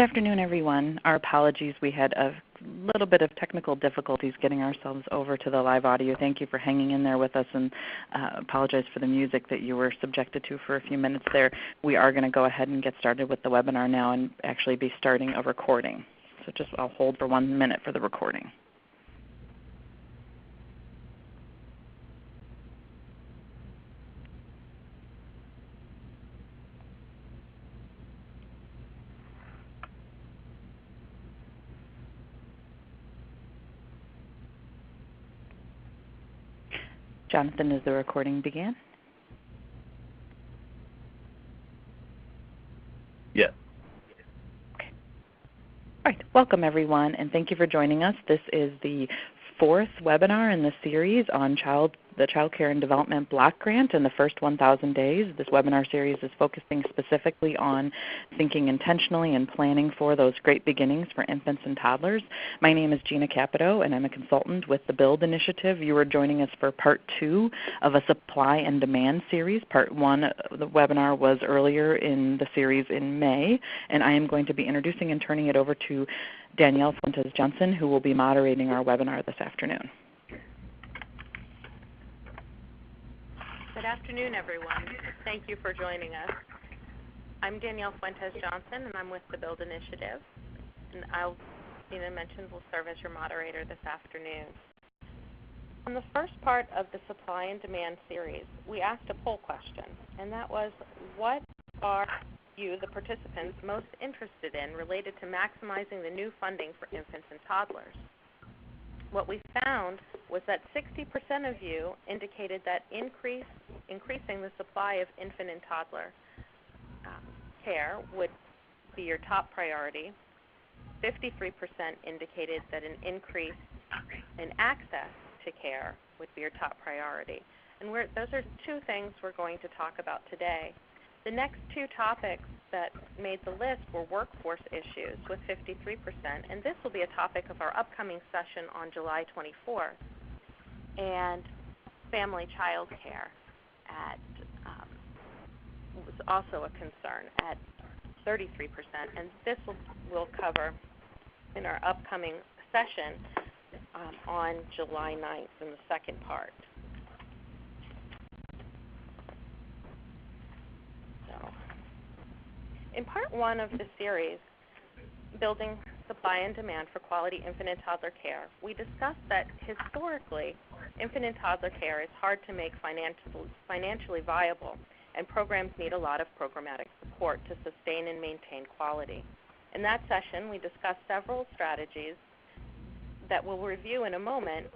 afternoon, everyone. Our apologies. We had a little bit of technical difficulties getting ourselves over to the live audio. Thank you for hanging in there with us, and apologize for the music that you were subjected to for a few minutes there. We are going to go ahead and get started with the webinar now and actually be starting a recording. So I'll hold for 1 minute for the recording. Jonathan, is the recording began? Yes. Okay. All right. Welcome, everyone, and thank you for joining us. This is the 4th webinar in the series on the Child Care and Development Block Grant in the first 1,000 days. This webinar series is focusing specifically on thinking intentionally and planning for those great beginnings for infants and toddlers. My name is Gina Capito, and I'm a consultant with the BUILD initiative. You are joining us for part 2 of a supply and demand series. Part 1 of the webinar was earlier in the series in May, and I am going to be introducing and turning it over to Danielle Fuentes-Johnson, who will be moderating our webinar this afternoon. Good afternoon, everyone. Thank you for joining us. I'm Danielle Fuentes-Johnson, and I'm with the BUILD initiative. And I'll, mentioned, will serve as your moderator this afternoon. On the first part of the supply and demand series, we asked a poll question, and that was, what are you, the participants, most interested in related to maximizing the new funding for infants and toddlers? What we found was that 60% of you indicated that increasing the supply of infant and toddler care would be your top priority. 53% indicated that an increase in access to care would be your top priority. And those are 2 things we're going to talk about today. The next 2 topics that made the list were workforce issues with 53%, and this will be a topic of our upcoming session on July 24th, and family child care was also a concern at 33%, and this we'll cover in our upcoming session on July 9th in the second part. In part 1 of the series, Building Supply and Demand for Quality Infant and Toddler Care, we discussed that historically, infant and toddler care is hard to make financially viable, and programs need a lot of programmatic support to sustain and maintain quality. In that session, we discussed several strategies that we'll review in a moment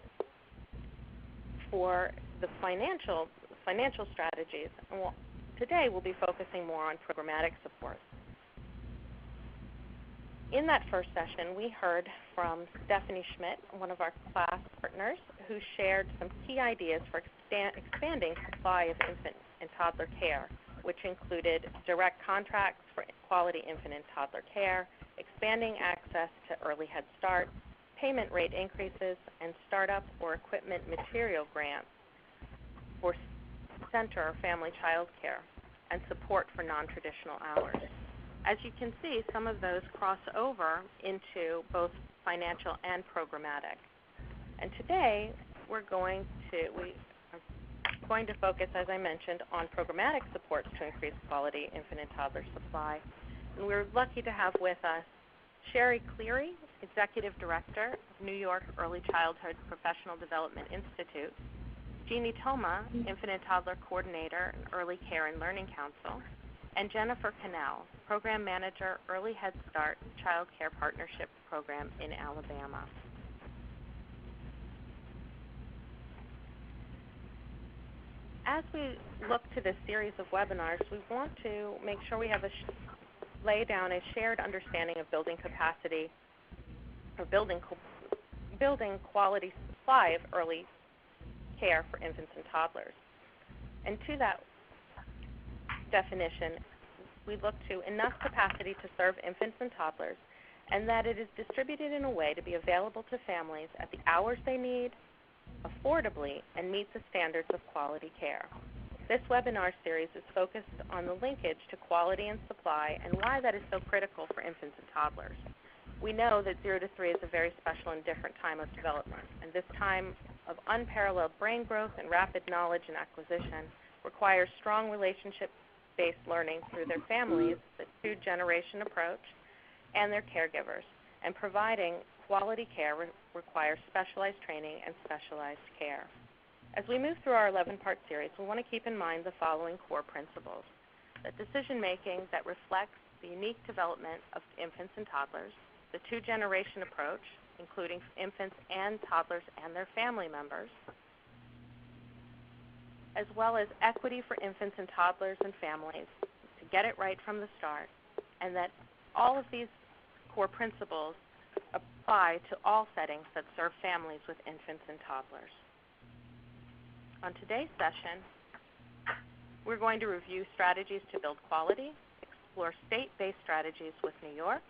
for the financial strategies. Today, we'll be focusing more on programmatic support. In that first session, we heard from Stephanie Schmidt, one of our class partners, who shared some key ideas for expanding supply of infant and toddler care, which included direct contracts for quality infant and toddler care, expanding access to early Head Start, payment rate increases, and startup or equipment material grants for center or family child care, and support for non-traditional hours. As you can see, some of those cross over into both financial and programmatic. And today, we are going to focus, as I mentioned, on programmatic supports to increase quality infant and toddler supply. And we're lucky to have with us Sherry Cleary, Executive Director of New York Early Childhood Professional Development Institute, Jeannie Thoma, Infant and Toddler Coordinator and Early Care and Learning Council, and Jennifer Cannell, Program Manager, Early Head Start Child Care Partnerships Program in Alabama. As we look to this series of webinars, we want to make sure we have lay down a shared understanding of building capacity or building quality supply of early care for infants and toddlers. And to that definition, we look to enough capacity to serve infants and toddlers, and that it is distributed in a way to be available to families at the hours they need, affordably, and meet the standards of quality care. This webinar series is focused on the linkage to quality and supply and why that is so critical for infants and toddlers. We know that 0 to 3 is a very special and different time of development, and this time of unparalleled brain growth and rapid knowledge and acquisition requires strong relationship-based learning through their families, the two-generation approach, and their caregivers. And providing quality care requires specialized training and specialized care. As we move through our 11-part series, we want to keep in mind the following core principles: that decision-making that reflects the unique development of infants and toddlers, the two-generation approach, including infants and toddlers and their family members, as well as equity for infants and toddlers and families to get it right from the start, and that all of these core principles apply to all settings that serve families with infants and toddlers. On today's session, we're going to review strategies to build quality, explore state-based strategies with New York,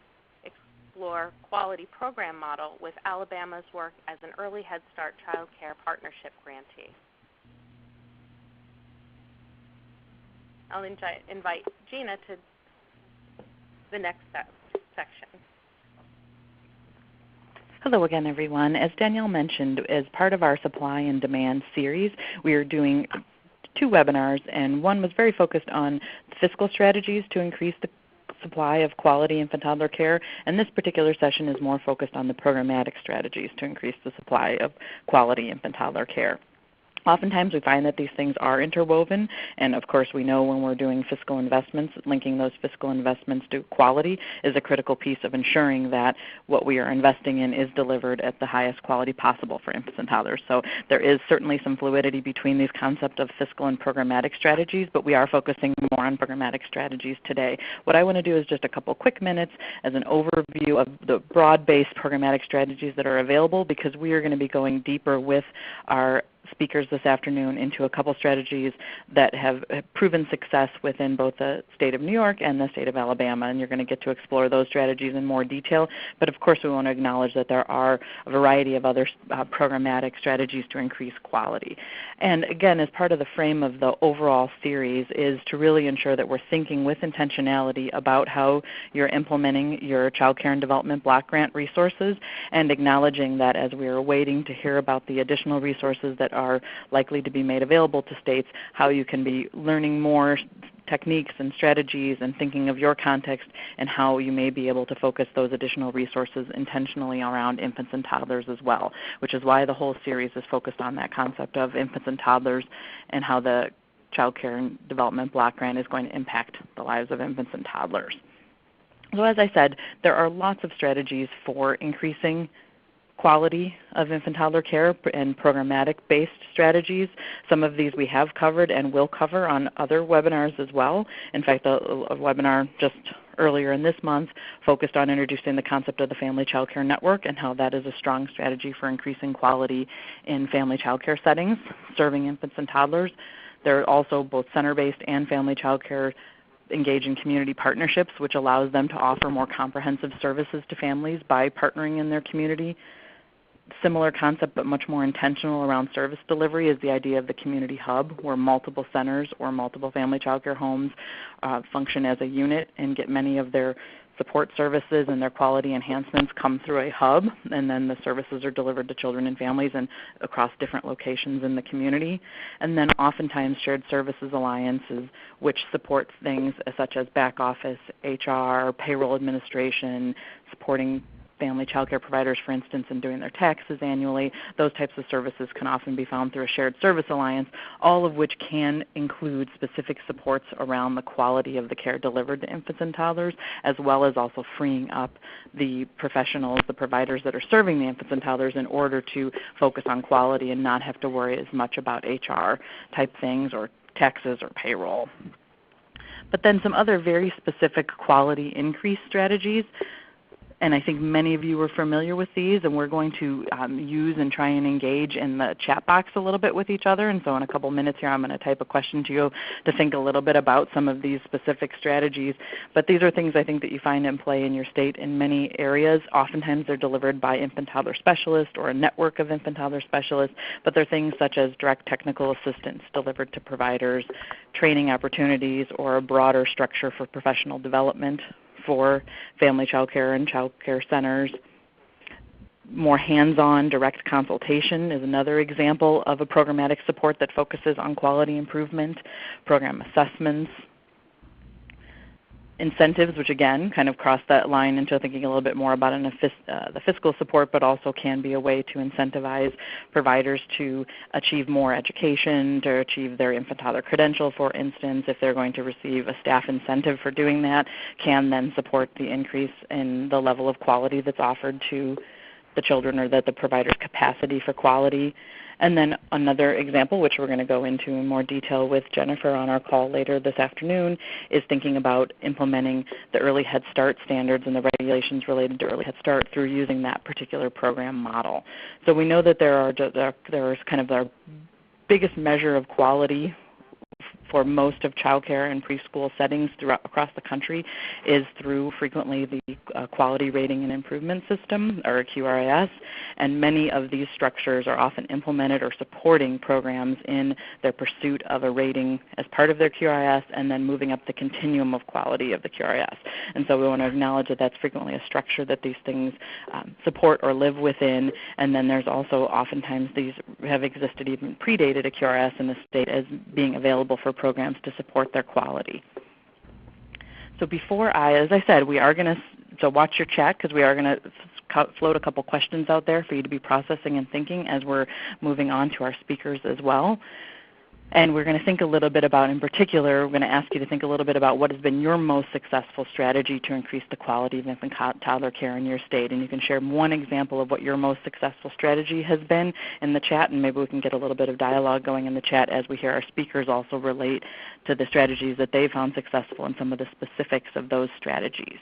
explore quality program model with Alabama's work as an early Head Start Child Care Partnership grantee. I'll invite Gina to the next section. Hello again, everyone. As Danielle mentioned, as part of our supply and demand series, we are doing 2 webinars, and one was very focused on fiscal strategies to increase the supply of quality infant-toddler care, and this particular session is more focused on the programmatic strategies to increase the supply of quality infant-toddler care. Oftentimes we find that these things are interwoven, and of course we know when we're doing fiscal investments, linking those fiscal investments to quality is a critical piece of ensuring that what we are investing in is delivered at the highest quality possible for infants and toddlers. So there is certainly some fluidity between these concepts of fiscal and programmatic strategies, but we are focusing more on programmatic strategies today. What I want to do is just a couple quick minutes as an overview of the broad-based programmatic strategies that are available, because we are going to be going deeper with our speakers this afternoon into a couple strategies that have proven success within both the state of New York and the state of Alabama, and you're going to get to explore those strategies in more detail. But of course we want to acknowledge that there are a variety of other programmatic strategies to increase quality. And again, as part of the frame of the overall series is to really ensure that we're thinking with intentionality about how you're implementing your Child Care and Development Block Grant resources, and acknowledging that as we are waiting to hear about the additional resources that are likely to be made available to states, how you can be learning more techniques and strategies and thinking of your context and how you may be able to focus those additional resources intentionally around infants and toddlers as well, which is why the whole series is focused on that concept of infants and toddlers and how the Child Care and Development Block Grant is going to impact the lives of infants and toddlers. So as I said, there are lots of strategies for increasing quality of infant-toddler care and programmatic-based strategies. Some of these we have covered and will cover on other webinars as well. In fact, a webinar just earlier in this month focused on introducing the concept of the Family Child Care Network and how that is a strong strategy for increasing quality in family child care settings, serving infants and toddlers. There are also both center-based and family child care engage in community partnerships, which allows them to offer more comprehensive services to families by partnering in their community. Similar concept but much more intentional around service delivery is the idea of the community hub, where multiple centers or multiple family child care homes function as a unit and get many of their support services and their quality enhancements come through a hub, and then the services are delivered to children and families and across different locations in the community. And then oftentimes shared services alliances, which support things such as back office, HR, payroll administration, supporting family child care providers, for instance, in doing their taxes annually. Those types of services can often be found through a shared service alliance, all of which can include specific supports around the quality of the care delivered to infants and toddlers, as well as also freeing up the professionals, the providers that are serving the infants and toddlers in order to focus on quality and not have to worry as much about HR type things or taxes or payroll. But then some other very specific quality increase strategies and I think many of you are familiar with these, and we're going to use and try and engage in the chat box a little bit with each other. And so in a couple minutes here I'm going to type a question to you to think a little bit about some of these specific strategies. But these are things I think that you find in play in your state in many areas. Oftentimes they're delivered by infant-toddler specialists or a network of infant-toddler specialists, but they're things such as direct technical assistance delivered to providers, training opportunities, or a broader structure for professional development for family child care and child care centers. More hands-on direct consultation is another example of a programmatic support that focuses on quality improvement, program assessments, incentives, which again kind of cross that line into thinking a little bit more about the fiscal support, but also can be a way to incentivize providers to achieve more education, to achieve their infant-toddler credential, for instance. If they're going to receive a staff incentive for doing that, can then support the increase in the level of quality that's offered to the children, or that the provider's capacity for quality. And then another example, which we're going to go into in more detail with Jennifer on our call later this afternoon, is thinking about implementing the Early Head Start standards and the regulations related to Early Head Start through using that particular program model. So we know that there's kind of our biggest measure of quality for most of child care and preschool settings across the country is through frequently the Quality Rating and Improvement System, or QRIS, and many of these structures are often implemented or supporting programs in their pursuit of a rating as part of their QRIS, and then moving up the continuum of quality of the QRIS. And so we want to acknowledge that that's frequently a structure that these things support or live within, and then there's also oftentimes these have existed even predated a QRIS in the state as being available for programs to support their quality. So before as I said, we are going to watch your chat, because we are going to float a couple questions out there for you to be processing and thinking as we're moving on to our speakers as well. And we're going to think a little bit about, in particular, we're going to ask you to think a little bit about what has been your most successful strategy to increase the quality of infant-toddler care in your state. And you can share one example of what your most successful strategy has been in the chat, and maybe we can get a little bit of dialogue going in the chat as we hear our speakers also relate to the strategies that they found successful and some of the specifics of those strategies.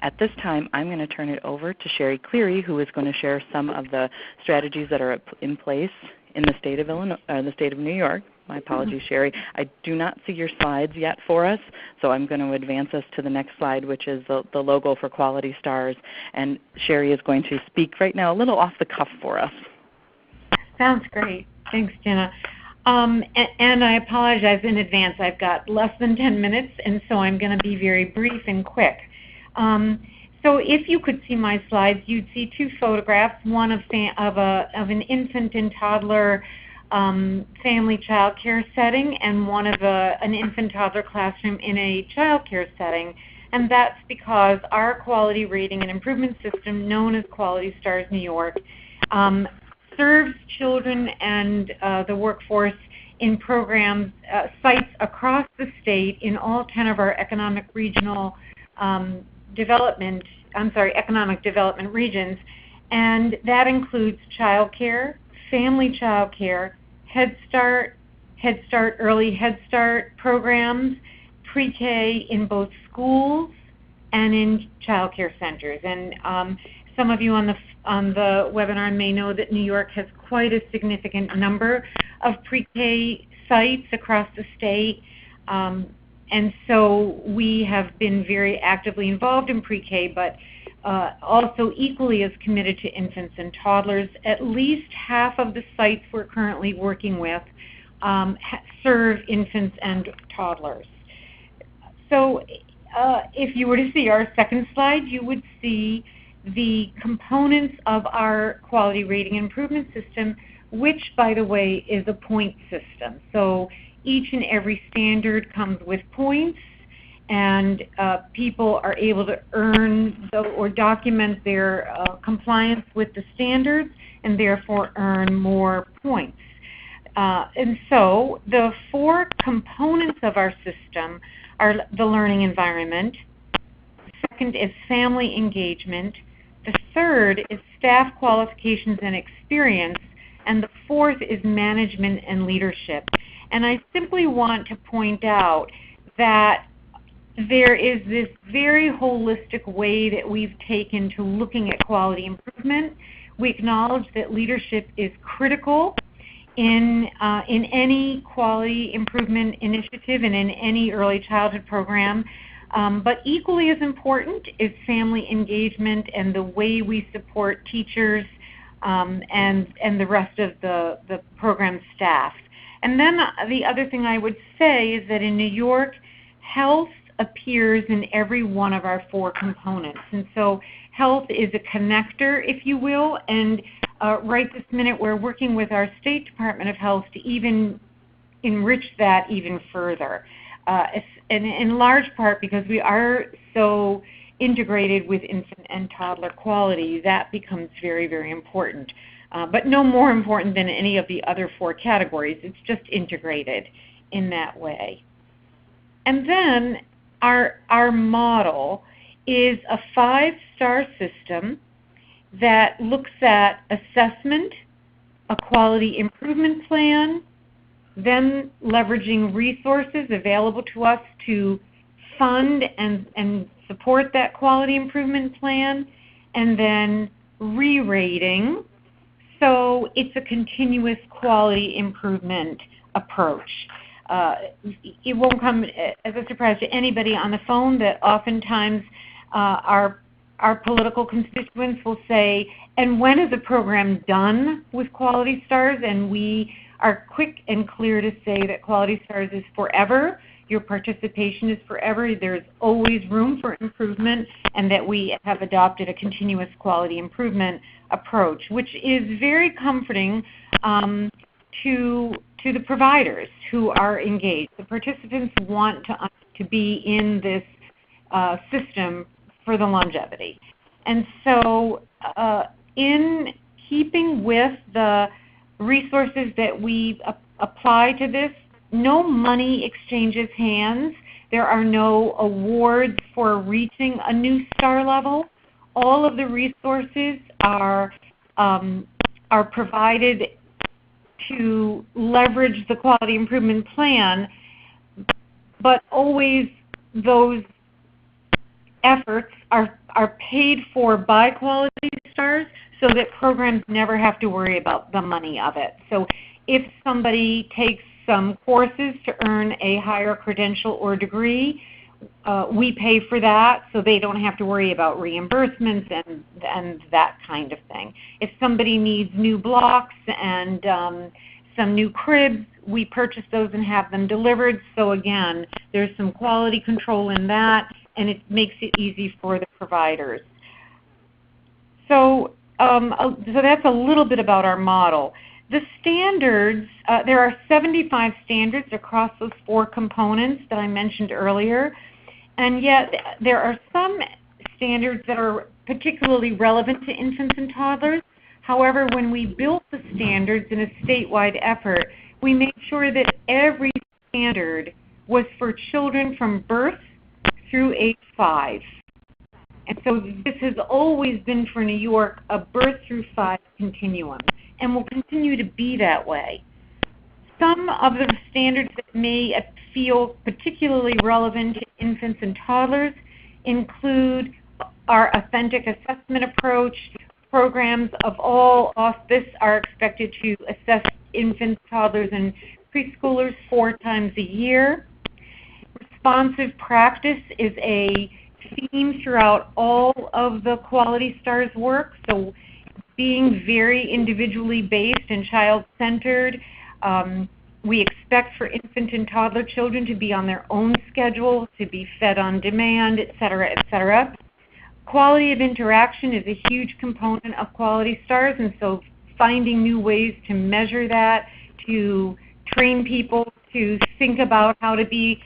At this time, I'm going to turn it over to Sherry Cleary, who is going to share some of the strategies that are in place in the state of the state of New York. My apologies, Sherry. I do not see your slides yet for us, so I'm going to advance us to the next slide, which is the logo for Quality Stars. And Sherry is going to speak right now a little off the cuff for us. Sounds great. Thanks, Jenna. And I apologize in advance. I've got less than 10 minutes, and so I'm going to be very brief and quick. So if you could see my slides, you'd see two photographs, one of an infant and toddler family child care setting, and one of an infant-toddler classroom in a child care setting. And that's because our quality rating and improvement system, known as QualityStarsNY, serves children and the workforce in programs, sites across the state in all 10 of our economic development regions, and that includes child care, family child care, Head Start, Early Head Start programs, pre-K in both schools and in child care centers. And some of you on the webinar may know that New York has quite a significant number of pre-K sites across the state. And so we have been very actively involved in pre-K, but also equally as committed to infants and toddlers. At least half of the sites we're currently working with serve infants and toddlers. So if you were to see our second slide, you would see the components of our quality rating improvement system, which, by the way, is a point system. So each and every standard comes with points, and people are able to earn or document their compliance with the standards and therefore earn more points. And so the four components of our system are the learning environment. Second is family engagement. The third is staff qualifications and experience. And the fourth is management and leadership. And I simply want to point out that there is this very holistic way that we've taken to looking at quality improvement. We acknowledge that leadership is critical in any quality improvement initiative and in any early childhood program. But equally as important is family engagement and the way we support teachers and the rest of the program staff. And then the other thing I would say is that in New York, health appears in every one of our 4 components. And so health is a connector, if you will, and right this minute we're working with our State Department of Health to even enrich that even further. And in large part because we are so integrated with infant and toddler quality, that becomes very, very important. But no more important than any of the other 4 categories. It's just integrated in that way. And then our model is a 5-star system that looks at assessment, a quality improvement plan, then leveraging resources available to us to fund and support that quality improvement plan, and then re-rating. So it's a continuous quality improvement approach. It won't come as a surprise to anybody on the phone that oftentimes our political constituents will say, and when is a program done with Quality Stars? And we are quick and clear to say that Quality Stars is forever. Your participation is forever. There's always room for improvement, and that we have adopted a continuous quality improvement approach, which is very comforting to the providers who are engaged. The participants want to be in this system for the longevity. And so in keeping with the resources that we apply to this, no money exchanges hands. There are no awards for reaching a new star level. All of the resources are provided to leverage the quality improvement plan, but always those efforts are paid for by Quality Stars so that programs never have to worry about the money of it. So if somebody takes some courses to earn a higher credential or degree, we pay for that so they don't have to worry about reimbursements and that kind of thing. If somebody needs new blocks and some new cribs, we purchase those and have them delivered. So again, there's some quality control in that, and it makes it easy for the providers. So that's a little bit about our model. The standards, there are 75 standards across those 4 components that I mentioned earlier, and yet there are some standards that are particularly relevant to infants and toddlers. However, when we built the standards in a statewide effort, we made sure that every standard was for children from birth through age 5. And so this has always been for New York a birth through 5 continuum, and will continue to be that way. Some of the standards that may feel particularly relevant to infants and toddlers include our authentic assessment approach. Programs of all office are expected to assess infants, toddlers, and preschoolers 4 times a year. Responsive practice is a theme throughout all of the Quality Stars work. So being very individually based and child-centered. We expect for infant and toddler children to be on their own schedule, to be fed on demand, et cetera, et cetera. Quality of interaction is a huge component of Quality Stars, and so finding new ways to measure that, to train people to think about how to be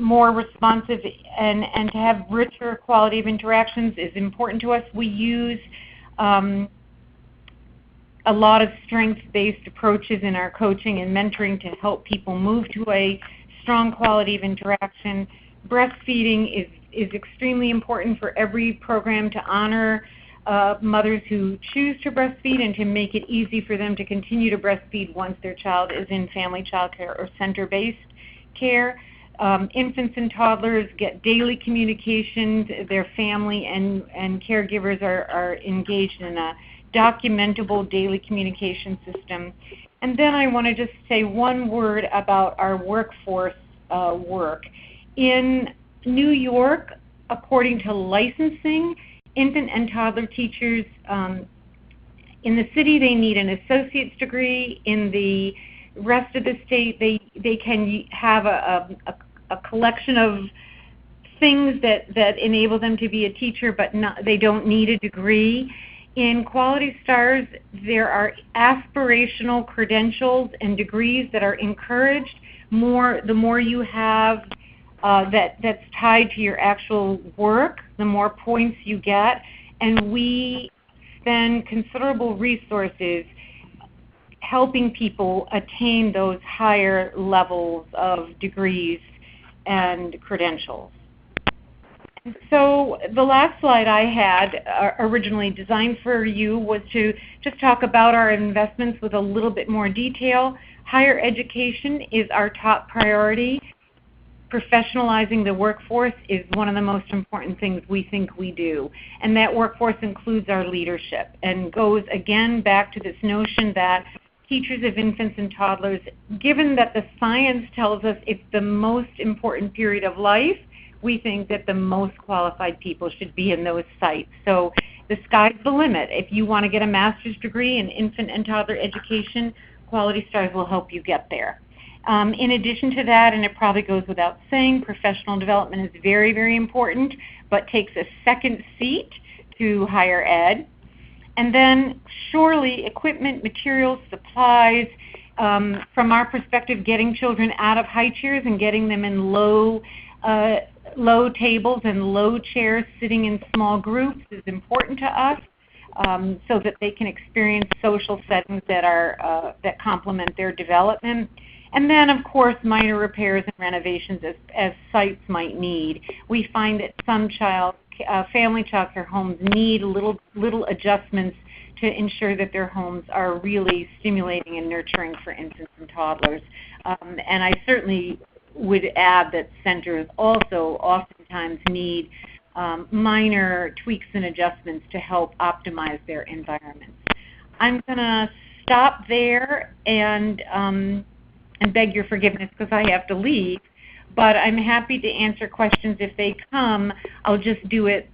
more responsive and to have richer quality of interactions is important to us. We use a lot of strengths-based approaches in our coaching and mentoring to help people move to a strong quality of interaction. Breastfeeding is extremely important for every program to honor mothers who choose to breastfeed and to make it easy for them to continue to breastfeed once their child is in family child care or center-based care. Infants and toddlers get daily communications. Their family and caregivers are engaged in a documentable daily communication system. And then I want to just say one word about our workforce work. In New York, according to licensing, infant and toddler teachers in the city, they need an associate's degree. In the rest of the state, they can have a collection of things that enable them to be a teacher, but they don't need a degree. In Quality Stars, there are aspirational credentials and degrees that are encouraged. The more you have that's tied to your actual work, the more points you get. And we spend considerable resources helping people attain those higher levels of degrees and credentials. So the last slide I had originally designed for you was to just talk about our investments with a little bit more detail. Higher education is our top priority. Professionalizing the workforce is one of the most important things we think we do. And that workforce includes our leadership and goes again back to this notion that teachers of infants and toddlers, given that the science tells us it's the most important period of life, we think that the most qualified people should be in those sites. So the sky's the limit. If you want to get a master's degree in infant and toddler education, Quality Stars will help you get there. In addition to that, and it probably goes without saying, professional development is very, very important, but takes a second seat to higher ed. And then surely equipment, materials, supplies, from our perspective, getting children out of high chairs and getting them in low tables and low chairs sitting in small groups is important to us, so that they can experience social settings that complement their development. And then, of course, minor repairs and renovations as sites might need. We find that some family child care homes need little adjustments to ensure that their homes are really stimulating and nurturing for infants and toddlers. And I certainly would add that centers also oftentimes need minor tweaks and adjustments to help optimize their environments. I'm going to stop there and beg your forgiveness because I have to leave, but I'm happy to answer questions if they come. I'll just do it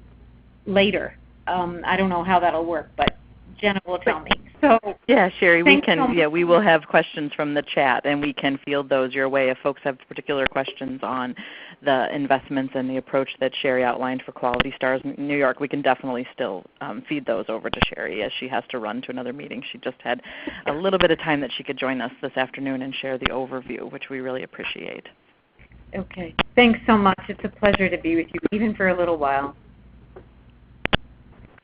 later. I don't know how that'll work, but Jenna will tell me. So yeah, Sherry, we can. So yeah, we will have questions from the chat, and we can field those your way if folks have particular questions on the investments and the approach that Sherry outlined for Quality Stars in New York. We can definitely still feed those over to Sherry as she has to run to another meeting. She just had a little bit of time that she could join us this afternoon and share the overview, which we really appreciate. Okay. Thanks so much. It's a pleasure to be with you, even for a little while.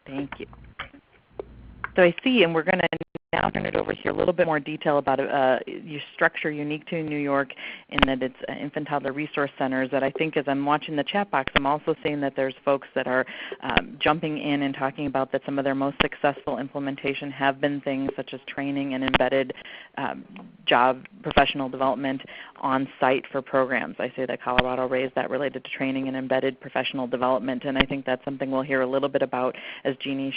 Thank you. So I see, and we're going to now turn it over here, a little bit more detail about your structure unique to New York in that it's infant toddler resource centers that I think as I'm watching the chat box, I'm also seeing that there's folks that are jumping in and talking about that some of their most successful implementation have been things such as training and embedded job professional development on site for programs. I say that Colorado raised that related to training and embedded professional development, and I think that's something we'll hear a little bit about as Jeannie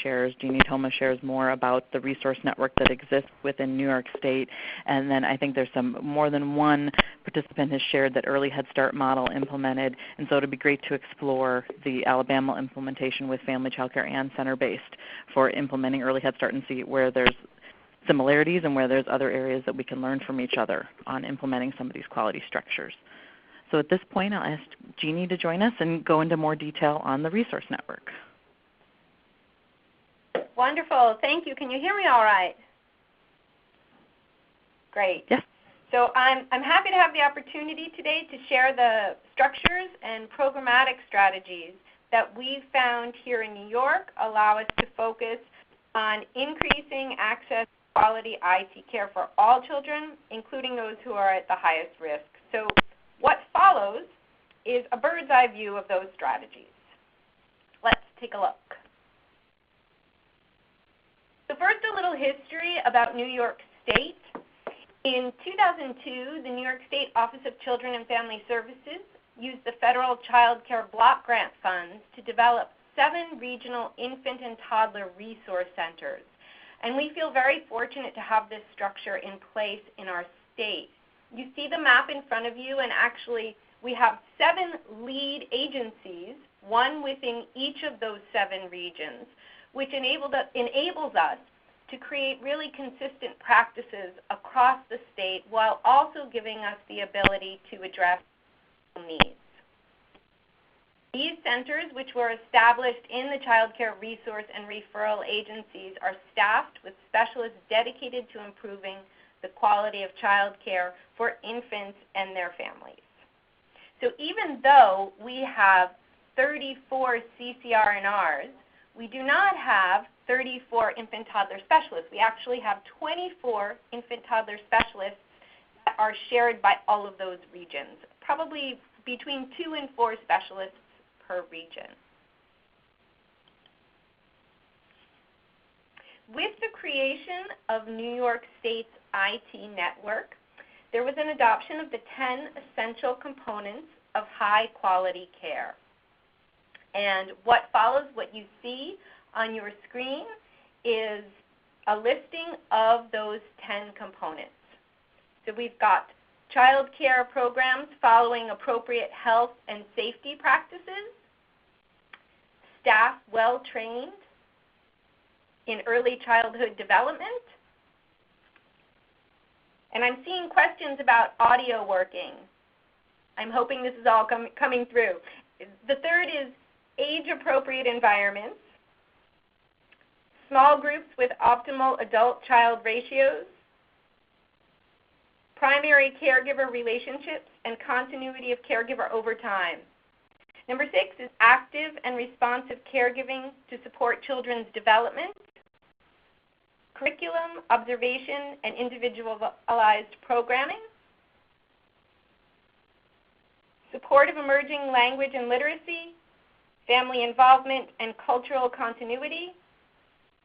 Thoma shares more about the resource network that exists within New York State. And then I think there's more than one participant has shared that early Head Start model implemented, and so it would be great to explore the Alabama implementation with family child care and center-based for implementing early Head Start and see where there's similarities and where there's other areas that we can learn from each other on implementing some of these quality structures. So at this point, I'll ask Jeannie to join us and go into more detail on the resource network. Wonderful. Thank you. Can you hear me all right? Great. Yes. So I'm happy to have the opportunity today to share the structures and programmatic strategies that we've found here in New York allow us to focus on increasing access to quality IT care for all children, including those who are at the highest risk. So what follows is a bird's eye view of those strategies. Let's take a look. So first, a little history about New York State. In 2002, the New York State Office of Children and Family Services used the federal child care block grant funds to develop 7 regional infant and toddler resource centers. And we feel very fortunate to have this structure in place in our state. You see the map in front of you, and actually we have 7 lead agencies, one within each of those 7 regions, which enables us to create really consistent practices across the state while also giving us the ability to address needs. These centers, which were established in the child care resource and referral agencies, are staffed with specialists dedicated to improving the quality of child care for infants and their families. So even though we have 34 CCRNRs, we do not have 34 infant-toddler specialists. We actually have 24 infant-toddler specialists that are shared by all of those regions, probably between 2 and 4 specialists per region. With the creation of New York State's IT network, there was an adoption of the 10 essential components of high-quality care. And what follows, what you see on your screen, is a listing of those 10 components. So we've got child care programs following appropriate health and safety practices, staff well-trained in early childhood development, and I'm seeing questions about audio working. I'm hoping this is all coming through. The third is age-appropriate environments, small groups with optimal adult-child ratios, primary caregiver relationships, and continuity of caregiver over time. Number 6 is active and responsive caregiving to support children's development, curriculum, observation, and individualized programming, support of emerging language and literacy, family involvement and cultural continuity,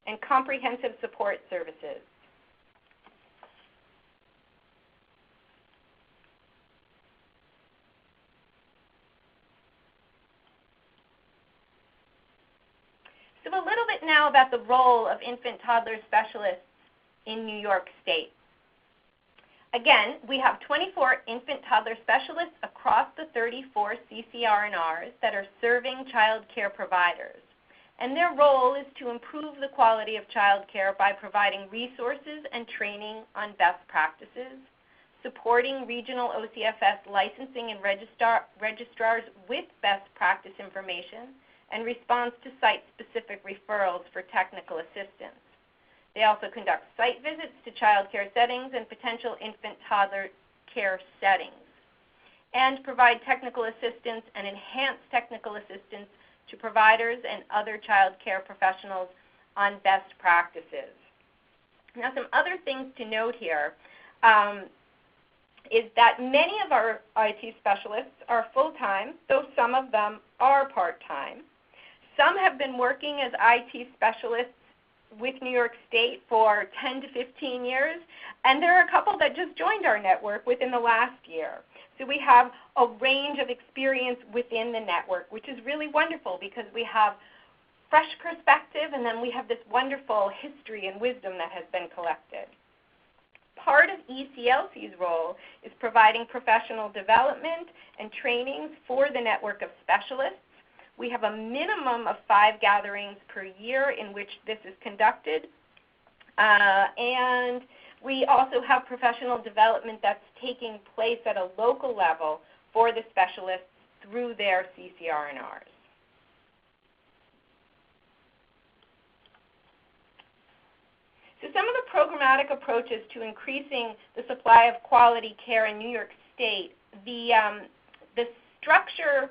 and comprehensive support services. So a little bit now about the role of infant-toddler specialists in New York State. Again, we have 24 infant-toddler specialists across the 34 CCRNRs that are serving child care providers. And their role is to improve the quality of child care by providing resources and training on best practices, supporting regional OCFS licensing and registrars with best practice information, and response to site-specific referrals for technical assistance. They also conduct site visits to child care settings and potential infant-toddler care settings, and provide technical assistance and enhanced technical assistance to providers and other child care professionals on best practices. Now, some other things to note here is that many of our IT specialists are full-time, though some of them are part-time. Some have been working as IT specialists with New York State for 10 to 15 years, and there are a couple that just joined our network within the last year. So we have a range of experience within the network, which is really wonderful because we have fresh perspective and then we have this wonderful history and wisdom that has been collected. Part of ECLC's role is providing professional development and trainings for the network of specialists. We have a minimum of 5 gatherings per year in which this is conducted. And we also have professional development that's taking place at a local level for the specialists through their CCRNRs. So some of the programmatic approaches to increasing the supply of quality care in New York State, the structure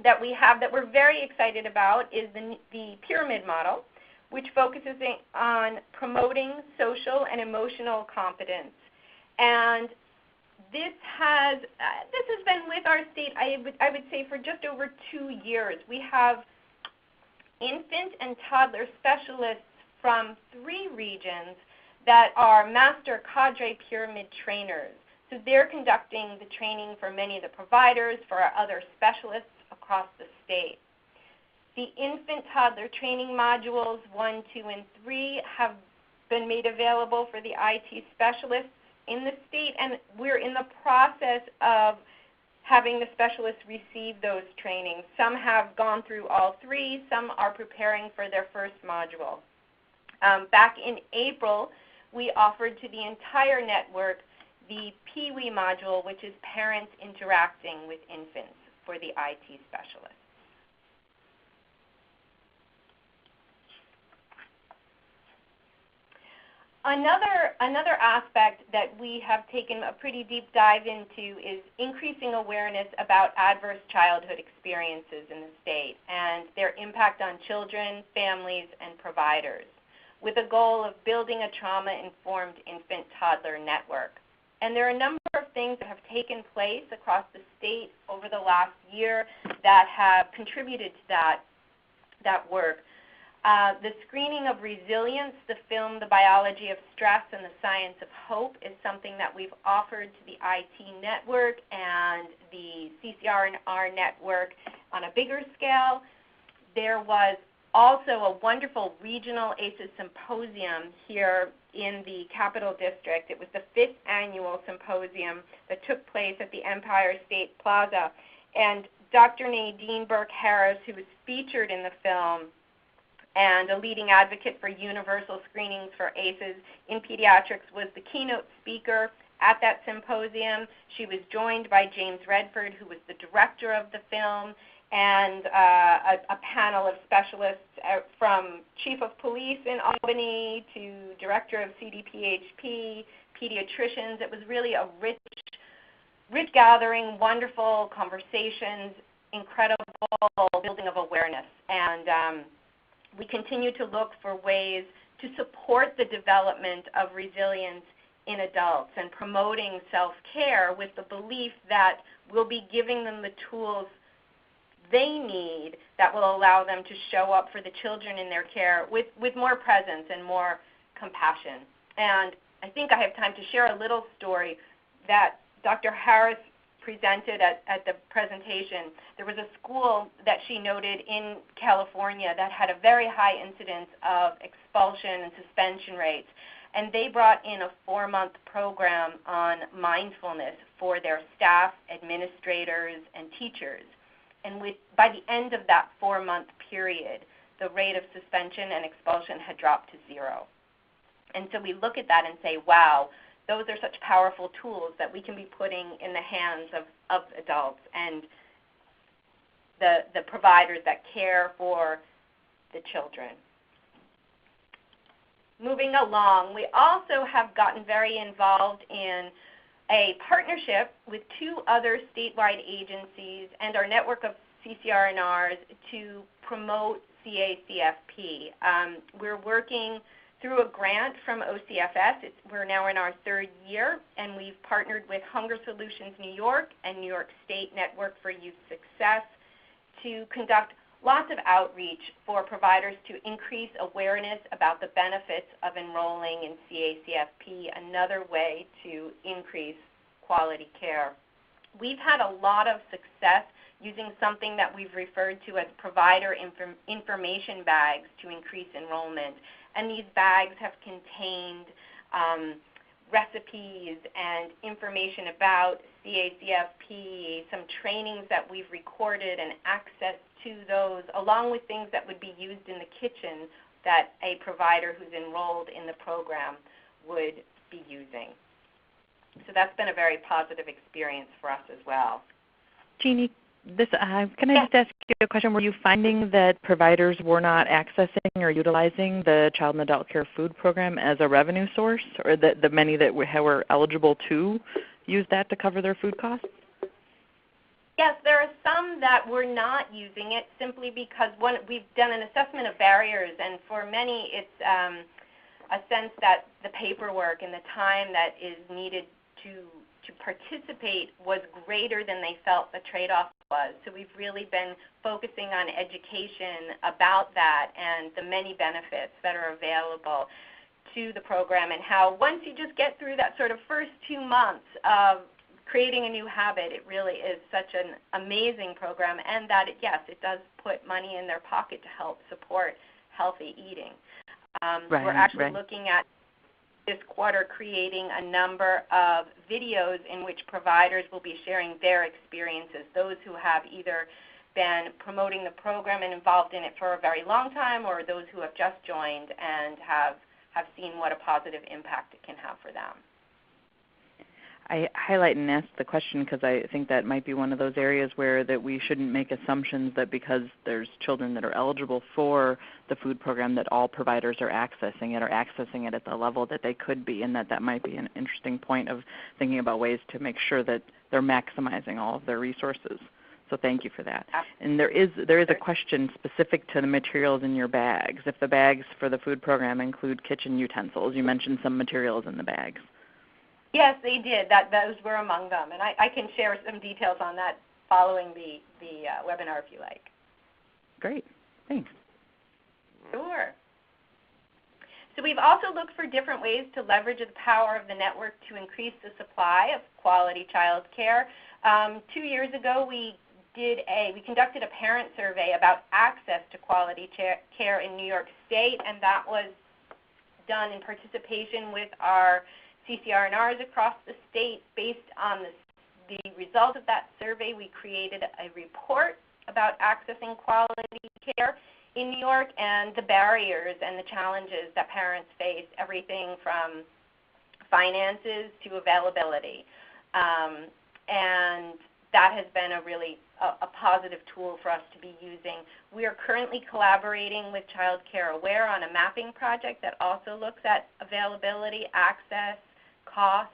that we have that we're very excited about is the pyramid model, which focuses on promoting social and emotional competence. And this has been with our state, I would say, for just over 2 years. We have infant and toddler specialists from 3 regions that are master cadre pyramid trainers. So they're conducting the training for many of the providers, for our other specialists across the state. The infant-toddler training modules 1, 2, and 3 have been made available for the IT specialists in the state, and we're in the process of having the specialists receive those trainings. Some have gone through all 3. Some are preparing for their first module. Back in April, we offered to the entire network the Pee-wee module, which is parents interacting with infants for the IT specialists. Another aspect that we have taken a pretty deep dive into is increasing awareness about adverse childhood experiences in the state and their impact on children, families, and providers, with a goal of building a trauma-informed infant-toddler network. And there are a number of things that have taken place across the state over the last year that have contributed to that work. The screening of resilience, the film The Biology of Stress and the Science of Hope, is something that we've offered to the IT network and the CCRNR network on a bigger scale. There was also a wonderful regional ACEs symposium here in the Capital District. It was the 5th annual symposium that took place at the Empire State Plaza. And Dr. Nadine Burke-Harris, who was featured in the film, and a leading advocate for universal screenings for ACEs in pediatrics, was the keynote speaker at that symposium. She was joined by James Redford, who was the director of the film, and a panel of specialists from Chief of Police in Albany to Director of CDPHP, pediatricians. It was really a rich gathering, wonderful conversations, incredible building of awareness. And we continue to look for ways to support the development of resilience in adults and promoting self-care with the belief that we'll be giving them the tools they need that will allow them to show up for the children in their care with more presence and more compassion. And I think I have time to share a little story that Dr. Harris presented at the presentation. There was a school that she noted in California that had a very high incidence of expulsion and suspension rates, and they brought in a 4-month program on mindfulness for their staff, administrators, and teachers. And by the end of that 4-month period, the rate of suspension and expulsion had dropped to 0. And so we look at that and say, wow, those are such powerful tools that we can be putting in the hands of adults and the providers that care for the children. Moving along, we also have gotten very involved in a partnership with 2 other statewide agencies and our network of CCRNRs to promote CACFP. We're working through a grant from OCFS. We're now in our 3rd year, and we've partnered with Hunger Solutions New York and New York State Network for Youth Success to conduct lots of outreach for providers to increase awareness about the benefits of enrolling in CACFP, another way to increase quality care. We've had a lot of success using something that we've referred to as provider information bags to increase enrollment. And these bags have contained recipes and information about CACFP, some trainings that we've recorded and access to those, along with things that would be used in the kitchen that a provider who's enrolled in the program would be using. So that's been a very positive experience for us as well. Jeannie, can I just ask you a question? Were you finding that providers were not accessing or utilizing the Child and Adult Care Food Program as a revenue source, or that the many that were eligible to use that to cover their food costs? Yes, there are some that were not using it simply because we've done an assessment of barriers, and for many it's a sense that the paperwork and the time that is needed to participate was greater than they felt the trade-off was. So we've really been focusing on education about that and the many benefits that are available to the program, and how once you just get through that sort of first 2 months of creating a new habit, it really is such an amazing program, and that, yes, it does put money in their pocket to help support healthy eating. We're actually looking at this quarter creating a number of videos in which providers will be sharing their experiences, those who have either been promoting the program and involved in it for a very long time, or those who have just joined and have seen what a positive impact it can have for them. I highlight and ask the question because I think that might be one of those areas where that we shouldn't make assumptions that because there's children that are eligible for the food program that all providers are accessing it at the level that they could be, and that might be an interesting point of thinking about ways to make sure that they're maximizing all of their resources. So thank you for that. And there is a question specific to the materials in your bags. If the bags for the food program include kitchen utensils, you mentioned some materials in the bags. Yes, they did. Those were among them, and I can share some details on that following the webinar if you like. Great. Thanks. Sure. So we've also looked for different ways to leverage the power of the network to increase the supply of quality child care. 2 years ago, we conducted a parent survey about access to quality care in New York State, and that was done in participation with our CCRNRs across the state. Based on the result of that survey, we created a report about accessing quality care in New York and the barriers and the challenges that parents face, everything from finances to availability. And that has been a really positive tool for us to be using. We are currently collaborating with Child Care Aware on a mapping project that also looks at availability, access, cost.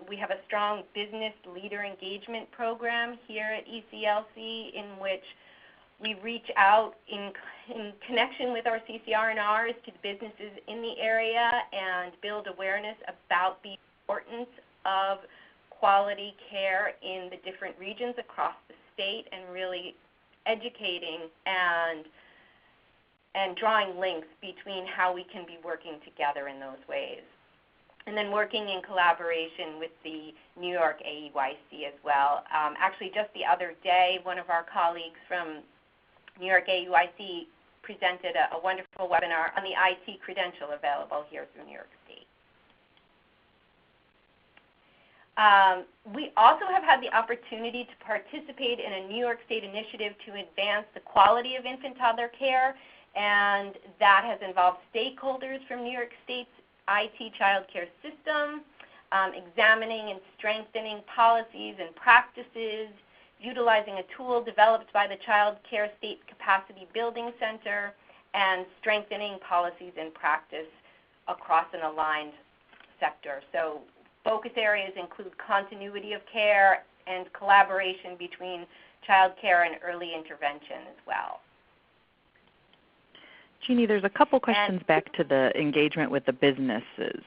We have a strong business leader engagement program here at ECLC in which we reach out in connection with our CCRNRs to the businesses in the area and build awareness about the importance of quality care in the different regions across the state, and really educating and drawing links between how we can be working together in those ways. And then working in collaboration with the New York AEYC as well. Actually, just the other day, one of our colleagues from New York AEYC presented a wonderful webinar on the IT credential available here through New York State. We also have had the opportunity to participate in a New York State initiative to advance the quality of infant-toddler care, and that has involved stakeholders from New York State's IT child care system, examining and strengthening policies and practices, utilizing a tool developed by the Child Care State Capacity Building Center, and strengthening policies and practice across an aligned sector. So focus areas include continuity of care and collaboration between child care and early intervention as well. Jeannie, there's a couple questions back to the engagement with the businesses,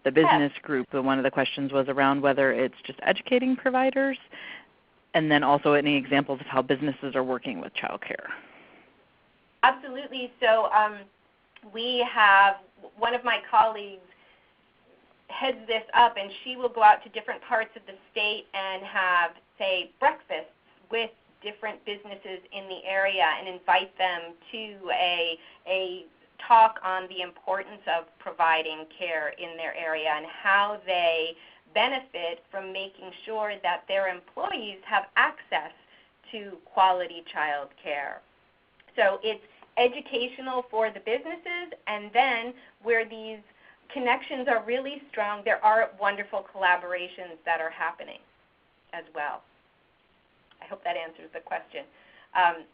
the business group. One of the questions was around whether it's just educating providers, and then also any examples of how businesses are working with child care. Absolutely. So we have one of my colleagues heads this up, and she will go out to different parts of the state and have, say, breakfasts with different businesses in the area and invite them to a talk on the importance of providing care in their area and how they benefit from making sure that their employees have access to quality child care. So it's educational for the businesses, and then where these connections are really strong, there are wonderful collaborations that are happening as well. I hope that answers the question.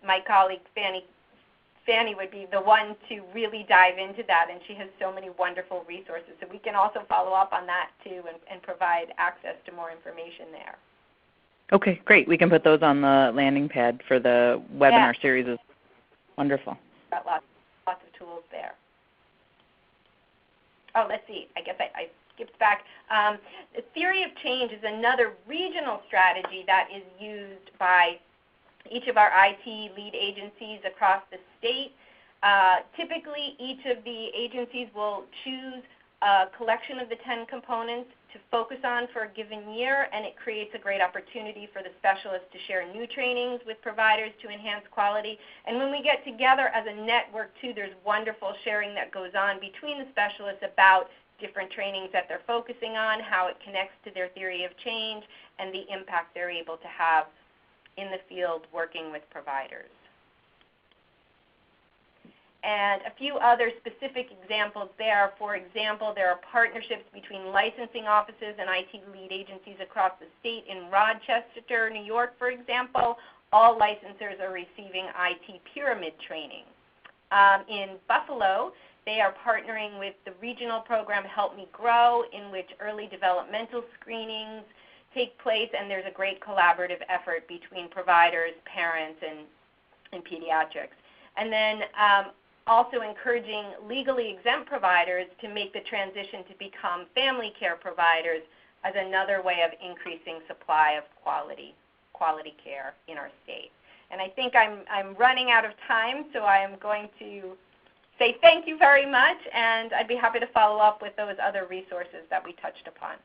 My colleague Fanny would be the one to really dive into that, and she has so many wonderful resources. So we can also follow up on that too and provide access to more information there. Okay, great. We can put those on the landing pad for the webinar series. Wonderful. Got lots of tools there. Oh, let's see. I guess I skipped back. The theory of change is another regional strategy that is used by each of our IT lead agencies across the state. Typically, each of the agencies will choose a collection of the 10 components to focus on for a given year, and it creates a great opportunity for the specialists to share new trainings with providers to enhance quality. And when we get together as a network too, there's wonderful sharing that goes on between the specialists about different trainings that they're focusing on, how it connects to their theory of change, and the impact they're able to have in the field working with providers. And a few other specific examples there. For example, there are partnerships between licensing offices and IT lead agencies across the state. In Rochester, New York, for example, all licensors are receiving IT pyramid training. In Buffalo, they are partnering with the regional program Help Me Grow, in which early developmental screenings take place, and there's a great collaborative effort between providers, parents, and pediatrics. And then also encouraging legally exempt providers to make the transition to become family care providers as another way of increasing supply of quality care in our state. And I think I'm running out of time, so I am going to say thank you very much, and I'd be happy to follow up with those other resources that we touched upon.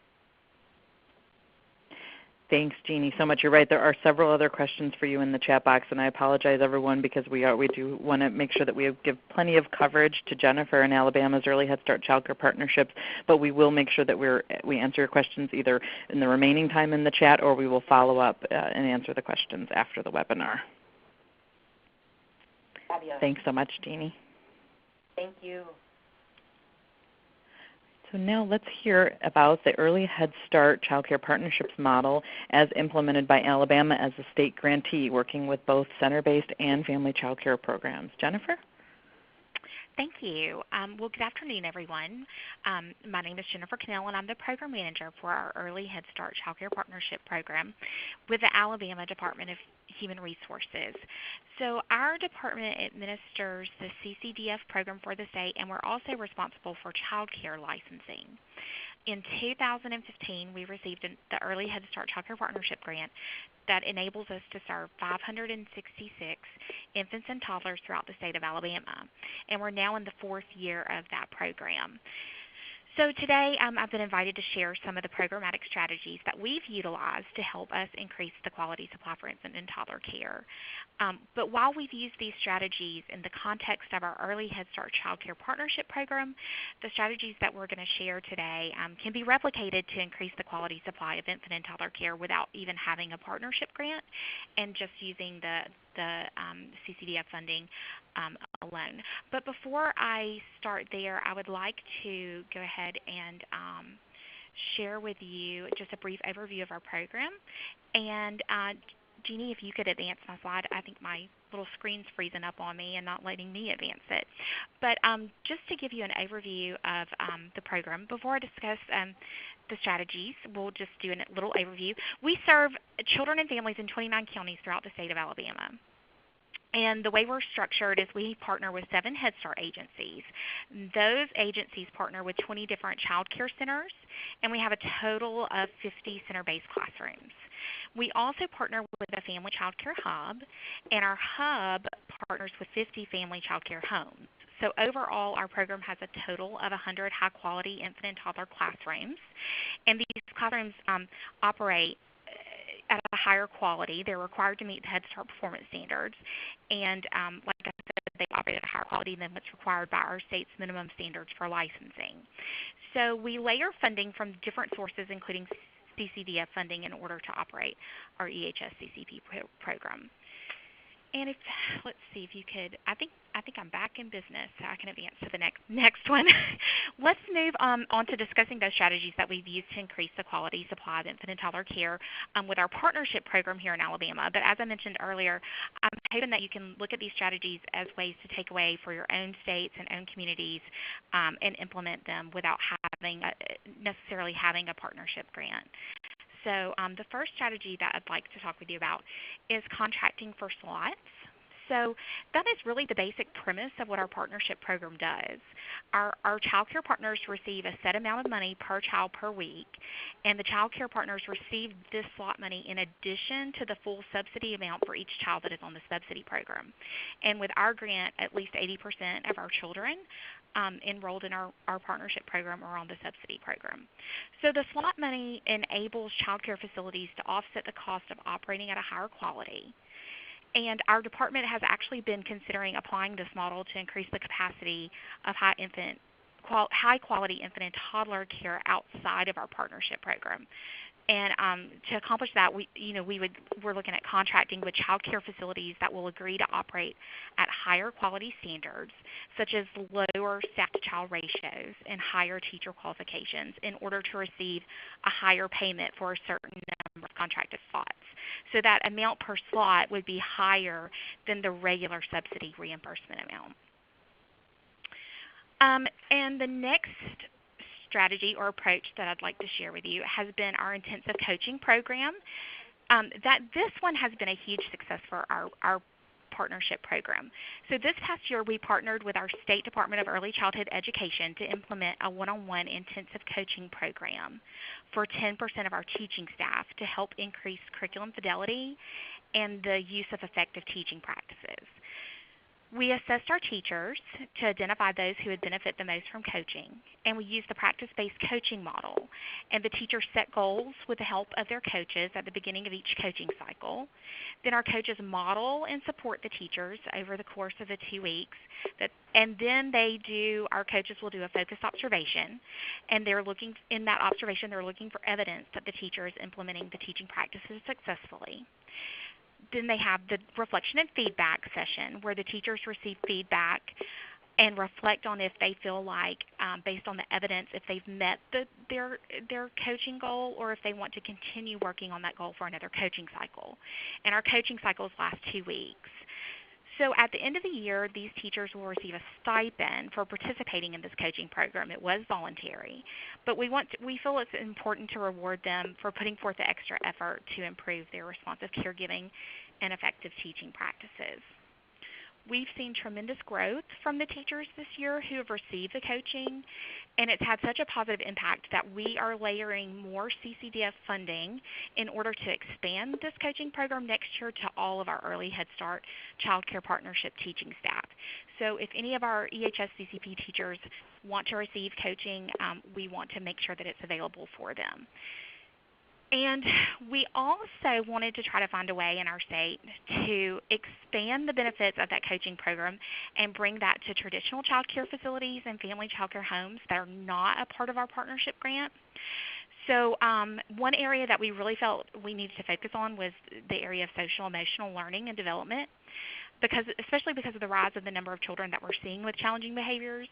Thanks, Jeannie, so much. You're right. There are several other questions for you in the chat box, and I apologize, everyone, because we do want to make sure that we give plenty of coverage to Jennifer and Alabama's Early Head Start Child Care Partnerships, but we will make sure that we answer your questions either in the remaining time in the chat, or we will follow up and answer the questions after the webinar. Fabulous. Thanks so much, Jeannie. Thank you. So now let's hear about the Early Head Start Child Care Partnerships model as implemented by Alabama as a state grantee, working with both center-based and family child care programs. Jennifer? Thank you. Well, good afternoon, everyone. My name is Jennifer Cannell, and I'm the Program Manager for our Early Head Start Child Care Partnership Program with the Alabama Department of Human Resources. So our department administers the CCDF program for the state, and we're also responsible for child care licensing. In 2015, we received the Early Head Start Child Care Partnership Grant that enables us to serve 566 infants and toddlers throughout the state of Alabama. And we're now in the 4th year of that program. So today I've been invited to share some of the programmatic strategies that we've utilized to help us increase the quality supply for infant and toddler care. But while we've used these strategies in the context of our Early Head Start Child Care Partnership Program, the strategies that we're going to share today can be replicated to increase the quality supply of infant and toddler care without even having a partnership grant and just using the CCDF funding alone. But before I start there, I would like to go ahead and share with you just a brief overview of our program. And Jeannie, if you could advance my slide, I think my little screen's freezing up on me and not letting me advance it. But just to give you an overview of the program, before I discuss the strategies, we'll just do a little overview. We serve children and families in 29 counties throughout the state of Alabama. And the way we're structured is we partner with 7 Head Start agencies. Those agencies partner with 20 different child care centers, and we have a total of 50 center-based classrooms. We also partner with a family child care hub, and our hub partners with 50 family child care homes. So overall, our program has a total of 100 high-quality infant and toddler classrooms, and these classrooms operate at a higher quality. They're required to meet the Head Start performance standards, and like I said, they operate at a higher quality than what's required by our state's minimum standards for licensing. So we layer funding from different sources, including CCDF funding, in order to operate our EHS CCP program. And let's see if you could, I think I'm back in business, so I can advance to the next one. Let's move on to discussing those strategies that we've used to increase the quality supply of infant and toddler care with our partnership program here in Alabama. But as I mentioned earlier, I'm hoping that you can look at these strategies as ways to take away for your own states and own communities and implement them without necessarily having a partnership grant. So the first strategy that I'd like to talk with you about is contracting for slots. So that is really the basic premise of what our partnership program does. Our child care partners receive a set amount of money per child per week, and the child care partners receive this slot money in addition to the full subsidy amount for each child that is on the subsidy program. And with our grant, at least 80% of our children enrolled in our partnership program are on the subsidy program. So the slot money enables child care facilities to offset the cost of operating at a higher quality. And our department has actually been considering applying this model to increase the capacity of high-quality infant and toddler care outside of our partnership program. And to accomplish that, we're looking at contracting with child care facilities that will agree to operate at higher quality standards, such as lower staff-to-child ratios and higher teacher qualifications, in order to receive a higher payment for a certain number of contracted slots. So that amount per slot would be higher than the regular subsidy reimbursement amount. And the next strategy or approach that I'd like to share with you has been our intensive coaching program. This one has been a huge success for our partnership program. So this past year we partnered with our State Department of Early Childhood Education to implement a one-on-one intensive coaching program for 10% of our teaching staff to help increase curriculum fidelity and the use of effective teaching practices. We assessed our teachers to identify those who would benefit the most from coaching, and we used the practice-based coaching model. And the teachers set goals with the help of their coaches at the beginning of each coaching cycle. Then our coaches model and support the teachers over the course of the 2 weeks. And then our coaches will do a focused observation, and in that observation they're looking for evidence that the teacher is implementing the teaching practices successfully. Then they have the reflection and feedback session, where the teachers receive feedback and reflect on if they feel like, based on the evidence, if they've met their coaching goal, or if they want to continue working on that goal for another coaching cycle. And our coaching cycles last 2 weeks. So at the end of the year, these teachers will receive a stipend for participating in this coaching program. It was voluntary, but we feel it's important to reward them for putting forth the extra effort to improve their responsive caregiving and effective teaching practices. We've seen tremendous growth from the teachers this year who have received the coaching, and it's had such a positive impact that we are layering more CCDF funding in order to expand this coaching program next year to all of our early Head Start Child Care Partnership teaching staff. So if any of our EHS CCP teachers want to receive coaching, we want to make sure that it's available for them. And we also wanted to try to find a way in our state to expand the benefits of that coaching program and bring that to traditional child care facilities and family child care homes that are not a part of our partnership grant. So one area that we really felt we needed to focus on was the area of social emotional learning and development, especially because of the rise of the number of children that we're seeing with challenging behaviors,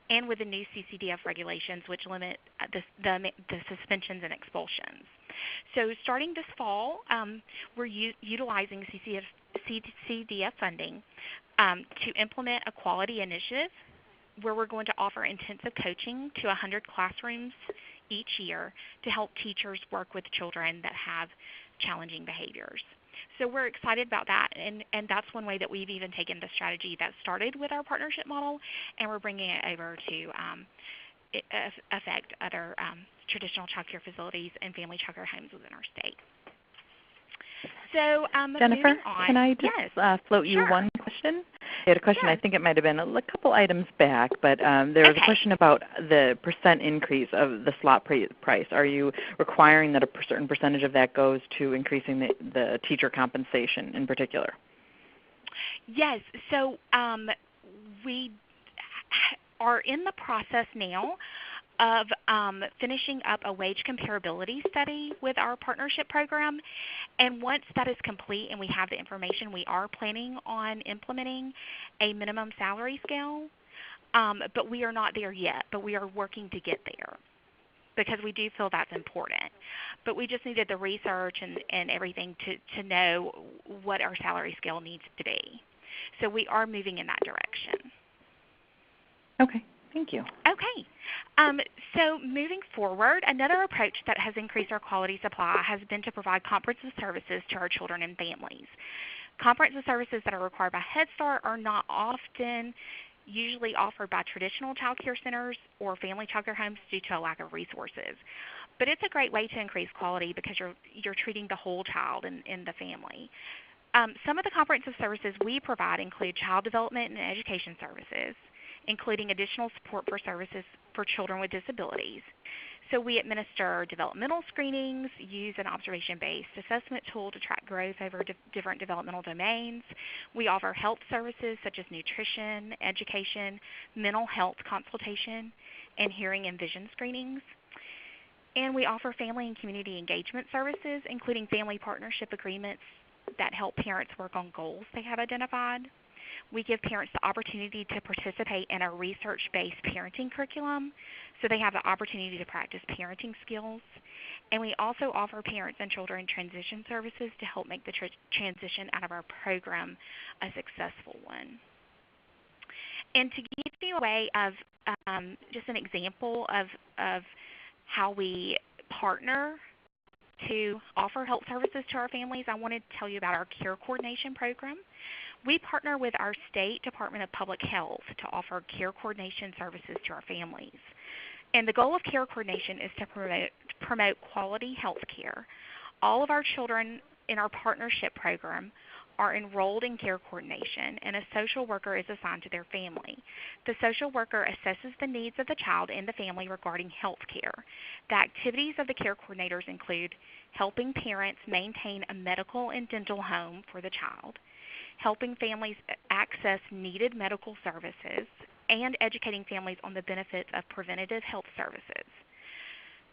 and with the new CCDF regulations, which limit the suspensions and expulsions. So starting this fall, we're utilizing CCDF funding to implement a quality initiative where we're going to offer intensive coaching to 100 classrooms each year to help teachers work with children that have challenging behaviors. So we're excited about that, and that's one way that we've even taken the strategy that started with our partnership model, and we're bringing it over to affect other traditional child care facilities and family child care homes within our state. So Jennifer, can I just float you Sure. one question? I had a question, Sure. I think it might have been a couple items back, but there was a question about the percent increase of the slot price. Are you requiring that a certain percentage of that goes to increasing the teacher compensation in particular? Yes. So we are in the process now of finishing up a wage comparability study with our partnership program. And once that is complete and we have the information, we are planning on implementing a minimum salary scale. But we are not there yet, but we are working to get there because we do feel that's important. But we just needed the research and everything to know what our salary scale needs to be. So we are moving in that direction. Okay. Thank you. Okay. So moving forward, another approach that has increased our quality supply has been to provide comprehensive services to our children and families. Comprehensive services that are required by Head Start are not often usually offered by traditional child care centers or family child care homes due to a lack of resources. But it's a great way to increase quality because you're treating the whole child in the family. Some of the comprehensive services we provide include child development and education services, including additional support for services for children with disabilities. So we administer developmental screenings, use an observation-based assessment tool to track growth over different developmental domains. We offer health services such as nutrition, education, mental health consultation, and hearing and vision screenings. And we offer family and community engagement services, including family partnership agreements that help parents work on goals they have identified. We give parents the opportunity to participate in a research-based parenting curriculum, so they have the opportunity to practice parenting skills. And we also offer parents and children transition services to help make the transition out of our program a successful one. And to give you a way of just an example of how we partner to offer health services to our families, I want to tell you about our care coordination program. We partner with our State Department of Public Health to offer care coordination services to our families. And the goal of care coordination is to promote quality health care. All of our children in our partnership program are enrolled in care coordination, and a social worker is assigned to their family. The social worker assesses the needs of the child and the family regarding health care. The activities of the care coordinators include helping parents maintain a medical and dental home for the child, helping families access needed medical services, and educating families on the benefits of preventative health services.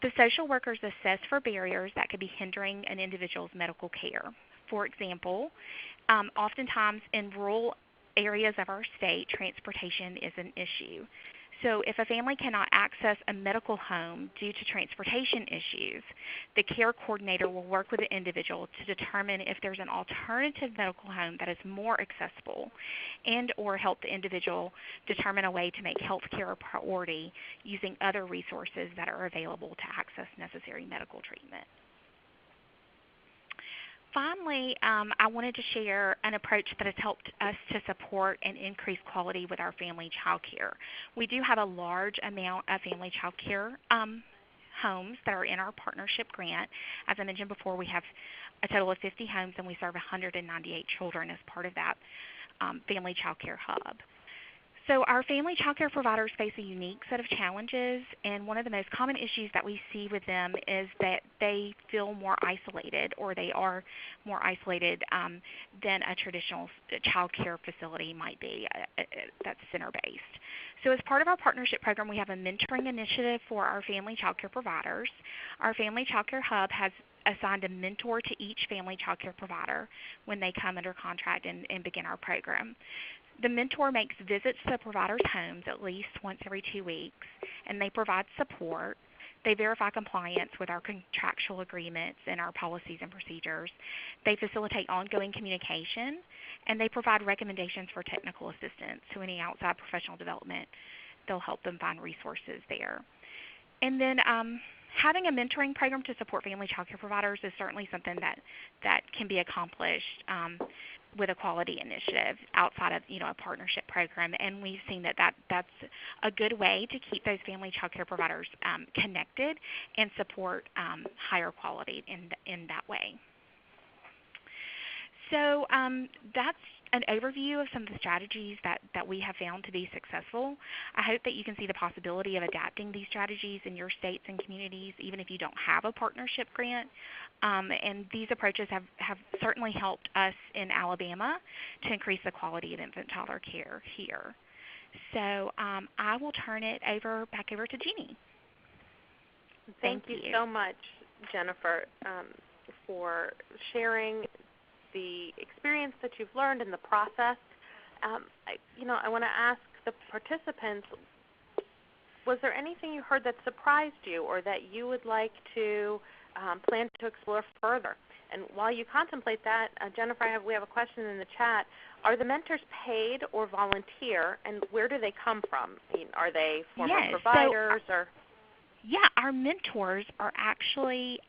The social workers assess for barriers that could be hindering an individual's medical care. For example, oftentimes in rural areas of our state, transportation is an issue. So if a family cannot access a medical home due to transportation issues, the care coordinator will work with the individual to determine if there's an alternative medical home that is more accessible, and or help the individual determine a way to make health care a priority using other resources that are available to access necessary medical treatment. Finally, I wanted to share an approach that has helped us to support and increase quality with our family child care. We do have a large amount of family child care homes that are in our partnership grant. As I mentioned before, we have a total of 50 homes, and we serve 198 children as part of that family child care hub. So our family child care providers face a unique set of challenges, and one of the most common issues that we see with them is that they feel more isolated, or they are more isolated than a traditional child care facility might be that's center-based. So as part of our partnership program, we have a mentoring initiative for our family child care providers. Our family child care hub has assigned a mentor to each family child care provider when they come under contract and begin our program. The mentor makes visits to the provider's homes at least once every 2 weeks, and they provide support. They verify compliance with our contractual agreements and our policies and procedures. They facilitate ongoing communication, and they provide recommendations for technical assistance. So any outside professional development, they'll help them find resources there. And then having a mentoring program to support family child care providers is certainly something that can be accomplished with a quality initiative outside of a partnership program, and we've seen that's a good way to keep those family child care providers connected and support higher quality in that way. So that's an overview of some of the strategies that we have found to be successful. I hope that you can see the possibility of adapting these strategies in your states and communities, even if you don't have a partnership grant. And these approaches have certainly helped us in Alabama to increase the quality of infant-toddler care here. So I will turn it back over to Jeannie. Thank you so much, Jennifer, for sharing the experience that you've learned in the process. I want to ask the participants, was there anything you heard that surprised you or that you would like to plan to explore further? And while you contemplate that, Jennifer, we have a question in the chat. Are the mentors paid or volunteer, and where do they come from? Are they former providers? Yeah, our mentors are actually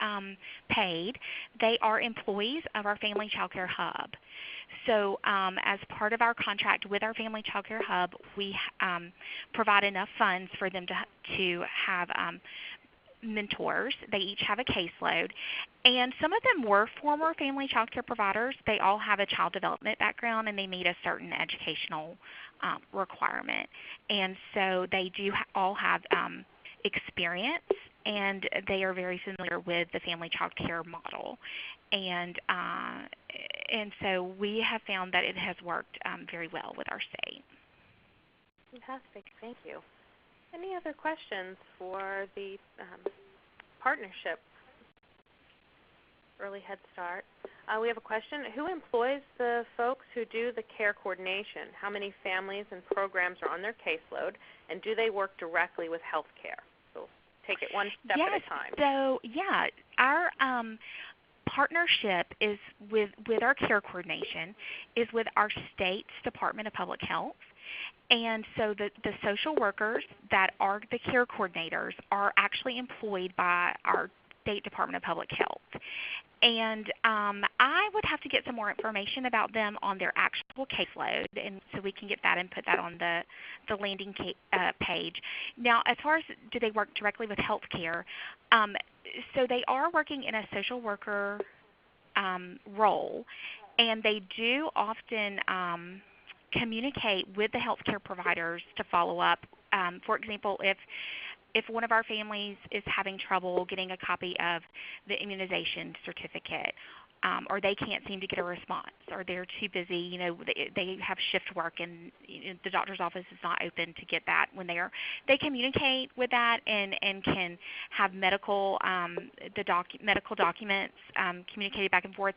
paid. They are employees of our Family Child Care Hub. So as part of our contract with our Family Child Care Hub, we provide enough funds for them to have mentors. They each have a caseload. And some of them were former family child care providers. They all have a child development background and they meet a certain educational requirement. And so they do all have experience, and they are very familiar with the family child care model. And so we have found that it has worked very well with our state. Fantastic. Thank you. Any other questions for the partnership, Early Head Start? We have a question. Who employs the folks who do the care coordination? How many families and programs are on their caseload, and do they work directly with health care? So take it one step at a time. So, yeah, our partnership is with our care coordination is with our state's Department of Public Health. And so the social workers that are the care coordinators are actually employed by our State Department of Public Health. And I would have to get some more information about them on their actual caseload, and so we can get that and put that on the landing page. Now, as far as do they work directly with health care, so they are working in a social worker role, and they do often communicate with the healthcare providers to follow up. For example, if one of our families is having trouble getting a copy of the immunization certificate, or they can't seem to get a response, or they're too busy, they have shift work and the doctor's office is not open to get that when they communicate with that and can have medical medical documents communicated back and forth.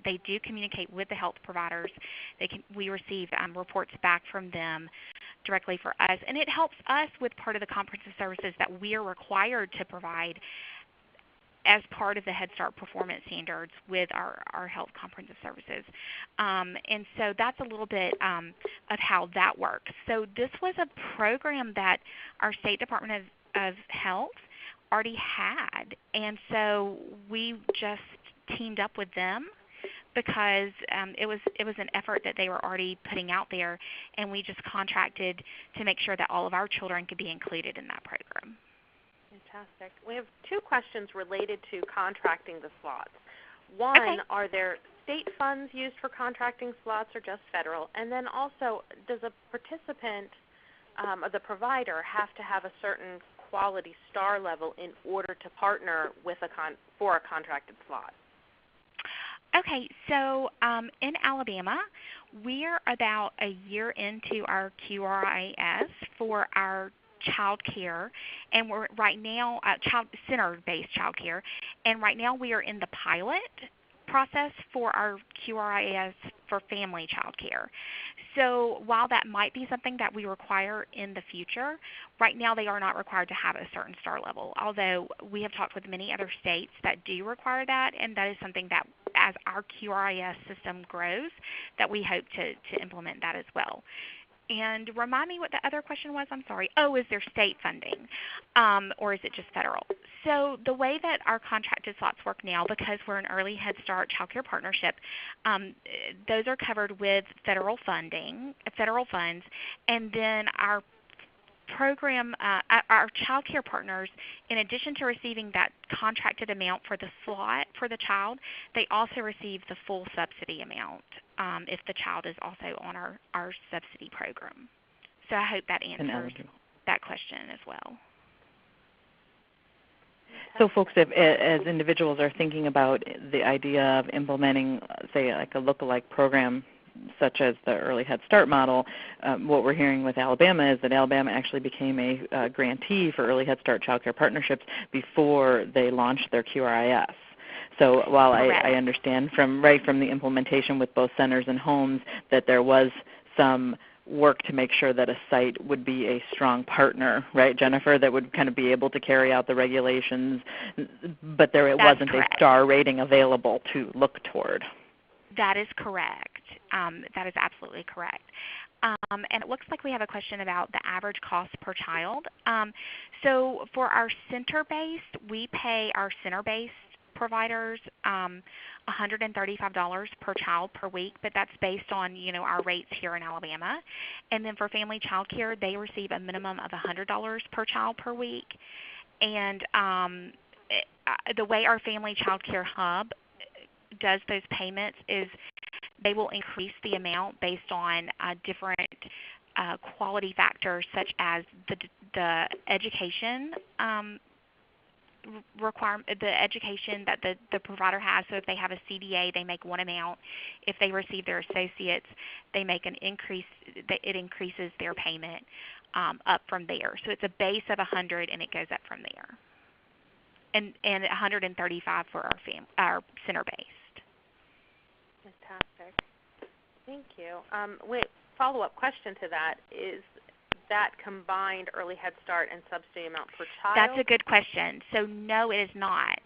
They do communicate with the health providers. We receive reports back from them directly for us, and it helps us with part of the comprehensive services that we are required to provide as part of the Head Start performance standards with our health comprehensive services. And so that's a little bit of how that works. So this was a program that our State Department of Health already had, and so we just teamed up with them because it was an effort that they were already putting out there, and we just contracted to make sure that all of our children could be included in that program. Fantastic. We have two questions related to contracting the slots. One, okay. Are there state funds used for contracting slots or just federal? And then also, does a participant or the provider have to have a certain quality star level in order to partner with for a contracted slot? Okay, so in Alabama, we're about a year into our QRIS for our child care, and we're right now center-based child care, and right now we are in the pilot process for our QRIS for family child care. So while that might be something that we require in the future, right now they are not required to have a certain star level, although we have talked with many other states that do require that, and that is something that as our QRIS system grows, that we hope to implement that as well. And remind me what the other question was. I'm sorry. Oh, is there state funding or is it just federal? So the way that our contracted slots work now, because we're an Early Head Start Child Care Partnership, those are covered with federal funds, and then our program, our child care partners, in addition to receiving that contracted amount for the slot for the child, they also receive the full subsidy amount if the child is also on our subsidy program. So I hope that answers that question as well. So folks, if, as individuals are thinking about the idea of implementing, say, like a lookalike program such as the Early Head Start model, what we're hearing with Alabama is that Alabama actually became a grantee for Early Head Start Child Care Partnerships before they launched their QRIS. So while I understand from the implementation with both centers and homes that there was some work to make sure that a site would be a strong partner, right, Jennifer, that would kind of be able to carry out the regulations, but there wasn't a star rating available to look toward. That is correct. That is absolutely correct. And it looks like we have a question about the average cost per child. So for our center-based, we pay our center-based providers $135 per child per week, but that's based on our rates here in Alabama. And then for family child care, they receive a minimum of $100 per child per week. And the way our family child care hub does those payments is they will increase the amount based on different quality factors, such as the education the education that the provider has. So if they have a CDA, they make one amount. If they receive their associates, they make an increase. It increases their payment up from there. So it's a base of 100, and it goes up from there. And 135 for our center-based. Fantastic. Thank you. Follow-up question to that is that combined early Head Start and subsidy amount per child? That's a good question. So no, it is not.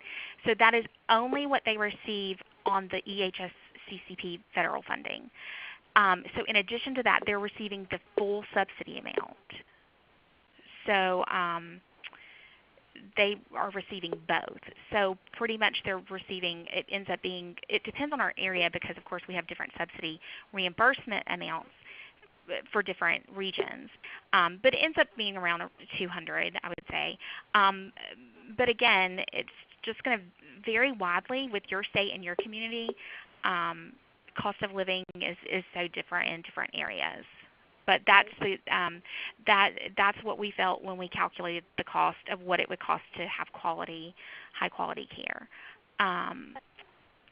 So that is only what they receive on the EHS CCP federal funding. So in addition to that, they're receiving the full subsidy amount. So they are receiving both. So pretty much they're receiving, it ends up being, it depends on our area because, of course, we have different subsidy reimbursement amounts for different regions. But it ends up being around 200, I would say. But again, it's just going to vary widely with your state and your community. Cost of living is so different in different areas. But that's that's what we felt when we calculated the cost of what it would cost to have high quality care.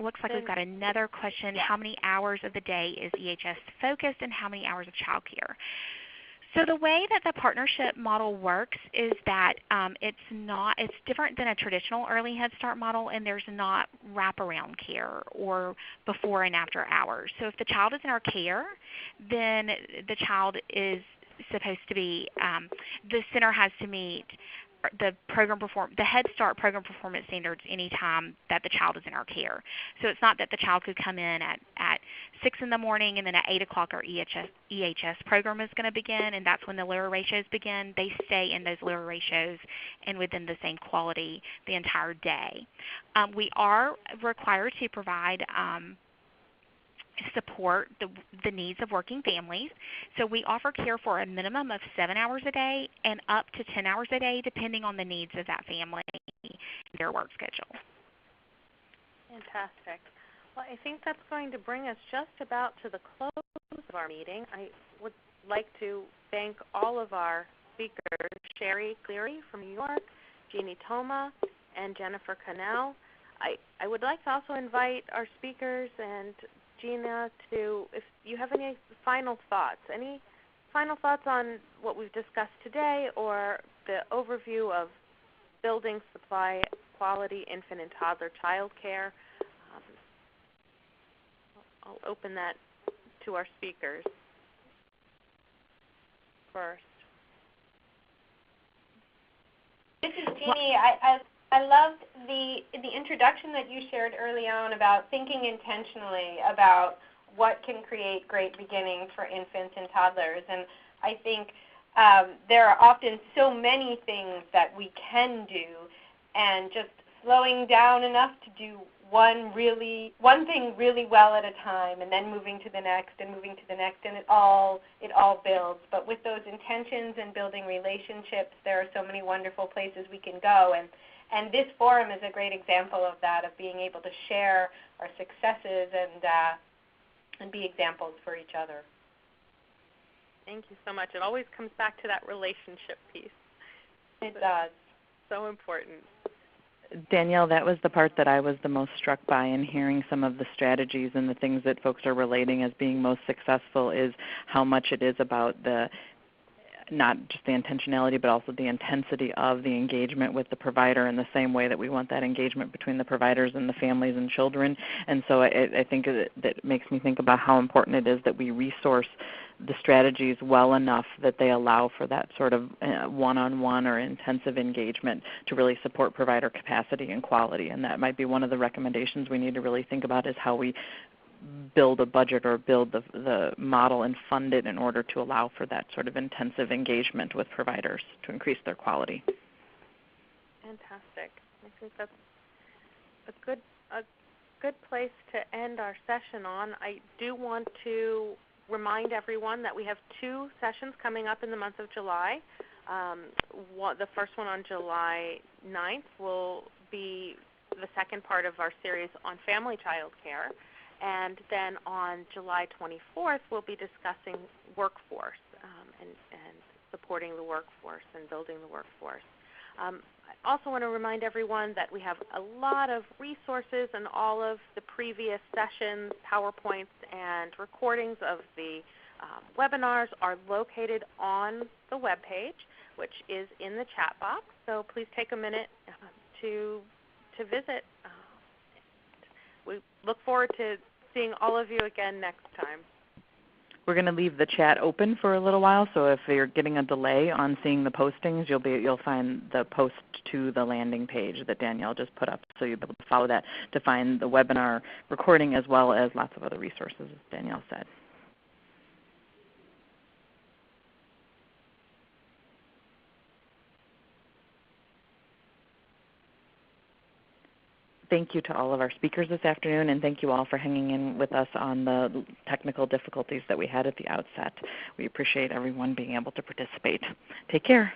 Looks like we've got another question. How many hours of the day is EHS focused, and how many hours of child care? So the way that the partnership model works is that it's different than a traditional early Head Start model, and there's not wraparound care or before and after hours. So if the child is in our care, then the child is supposed to be, the center has to meet the Head Start program performance standards any time that the child is in our care. So it's not that the child could come in at 6 in the morning and then at 8 o'clock our EHS program is going to begin, and that's when the lower ratios begin. They stay in those lower ratios and within the same quality the entire day. We are required to provide support the needs of working families. So we offer care for a minimum of 7 hours a day and up to 10 hours a day depending on the needs of that family and their work schedule. Fantastic. Well, I think that's going to bring us just about to the close of our meeting. I would like to thank all of our speakers, Sherry Cleary from New York, Jeannie Thoma, and Jennifer Cannell. I would like to also invite our speakers and Gina to, if you have any final thoughts on what we've discussed today or the overview of building supply quality infant and toddler child care. I'll open that to our speakers first. This is Jeannie. I loved the introduction that you shared early on about thinking intentionally about what can create great beginnings for infants and toddlers. And I think there are often so many things that we can do, and just slowing down enough to do one thing really well at a time, and then moving to the next and moving to the next, and it all builds. But with those intentions and building relationships, there are so many wonderful places we can go. And this forum is a great example of that, of being able to share our successes and be examples for each other. Thank you so much. It always comes back to that relationship piece. It does. So important. Danielle, that was the part that I was the most struck by in hearing some of the strategies and the things that folks are relating as being most successful, is how much it is about not just the intentionality, but also the intensity of the engagement with the provider, in the same way that we want that engagement between the providers and the families and children. And so I think that makes me think about how important it is that we resource the strategies well enough that they allow for that sort of one-on-one or intensive engagement to really support provider capacity and quality. And that might be one of the recommendations we need to really think about, is how we build a budget or build the model and fund it in order to allow for that sort of intensive engagement with providers to increase their quality. Fantastic. I think that's a good place to end our session on. I do want to remind everyone that we have 2 sessions coming up in the month of July. The first one on July 9th will be the second part of our series on family child care. And then on July 24th, we'll be discussing workforce and supporting the workforce and building the workforce. I also want to remind everyone that we have a lot of resources, and all of the previous sessions, PowerPoints, and recordings of the webinars are located on the webpage, which is in the chat box. So please take a minute to visit. We look forward to seeing all of you again next time. We're going to leave the chat open for a little while, so if you're getting a delay on seeing the postings, you'll find the post to the landing page that Danielle just put up, so you'll be able to follow that to find the webinar recording as well as lots of other resources, as Danielle said. Thank you to all of our speakers this afternoon, and thank you all for hanging in with us on the technical difficulties that we had at the outset. We appreciate everyone being able to participate. Take care.